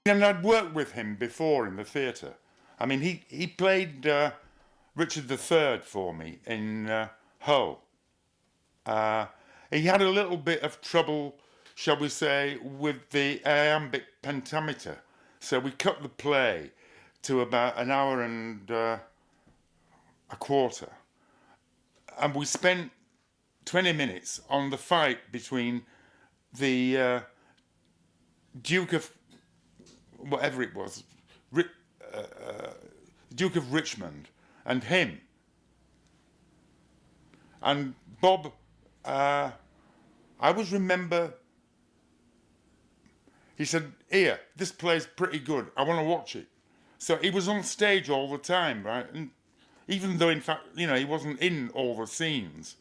And I'd worked with him before in the theatre. I mean, he played Richard III for me in Hull. He had a little bit of trouble, shall we say, with the iambic pentameter. So we cut the play to about an hour and a quarter. And we spent 20 minutes on the fight between the Duke of whatever it was, Duke of Richmond, and him. And Bob, I always remember, he said, "Here, this play's pretty good, I want to watch it." So he was on stage all the time, right? And even though, in fact, he wasn't in all the scenes,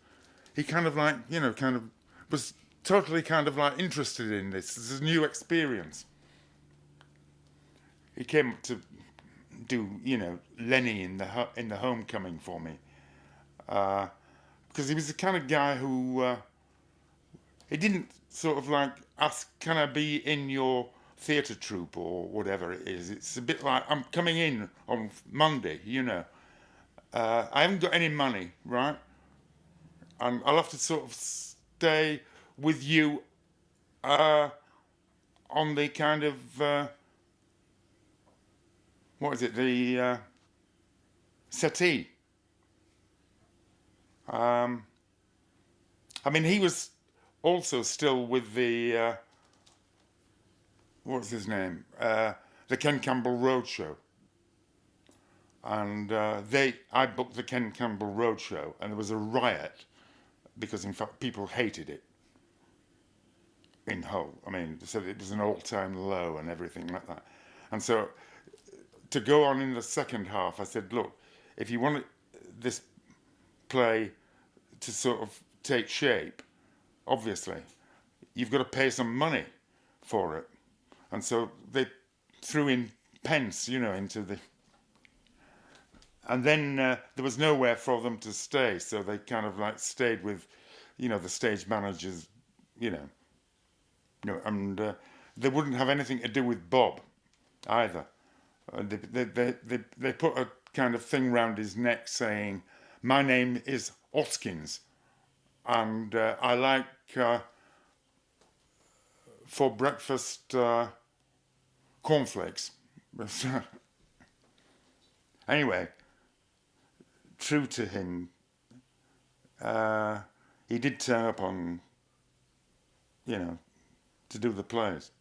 he kind of like, kind of was totally kind of like interested in this. This is a new experience. He came up to do, Lenny in the Homecoming for me, because he was the kind of guy who he didn't sort of like ask, "Can I be in your theatre troupe?" or whatever it is. It's a bit like, "I'm coming in on Monday, I haven't got any money, right? And I'll have to sort of stay with you on the kind of." What is it? The settee. I mean, he was also still with the what's his name? The Ken Campbell Roadshow. And I booked the Ken Campbell Roadshow, and there was a riot because, in fact, people hated it in Hull. I mean, they said it was an all-time low and everything like that. And so, to go on in the second half, I said, "Look, if you want this play to sort of take shape, obviously, you've got to pay some money for it." And so they threw in pence, into the... And then there was nowhere for them to stay, so they kind of like stayed with, the stage managers, and they wouldn't have anything to do with Bob either. They put a kind of thing round his neck saying, "My name is Hoskins, and I like for breakfast cornflakes." Anyway, true to him, he did turn up on, to do the plays.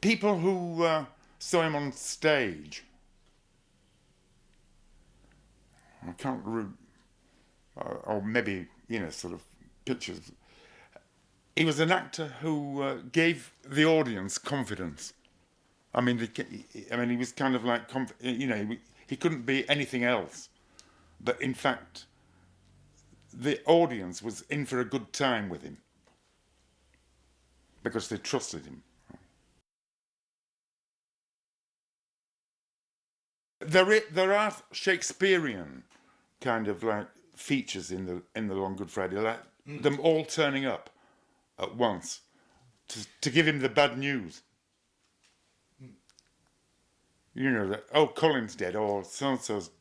People who saw him on stage, I can't remember, or maybe, sort of pictures. He was an actor who gave the audience confidence. I mean, he was kind of like, he couldn't be anything else. But in fact, the audience was in for a good time with him because they trusted him. There are Shakespearean kind of like features in the Long Good Friday, like them all turning up at once to give him the bad news. That, "Oh, Colin's dead," or so-and-so's,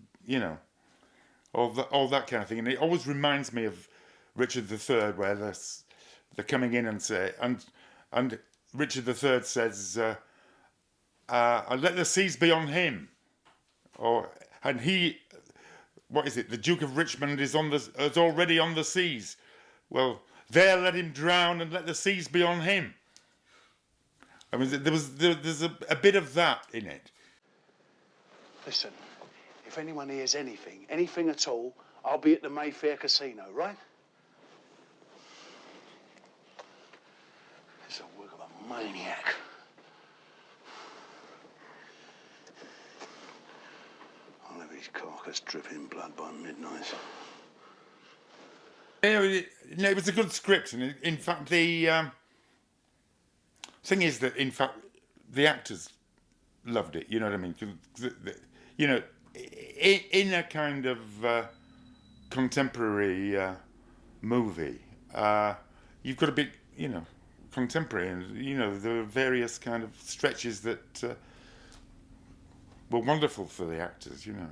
all that kind of thing. And it always reminds me of Richard III, where they're coming in and say, and Richard III says, "Let the seas be on him." And he, what is it? The Duke of Richmond is already on the seas. Well, there let him drown and let the seas be on him. I mean, there's a bit of that in it. Listen, if anyone hears anything at all, I'll be at the Mayfair Casino, right? It's a work of a maniac. I'll have his carcass dripping blood by midnight. It was a good script, and in fact, the thing is that, in fact, the actors loved it. You know what I mean? 'Cause you know, in a kind of contemporary movie, you've got to be, you know, contemporary, and you know there are various kind of stretches that were wonderful for the actors. You know.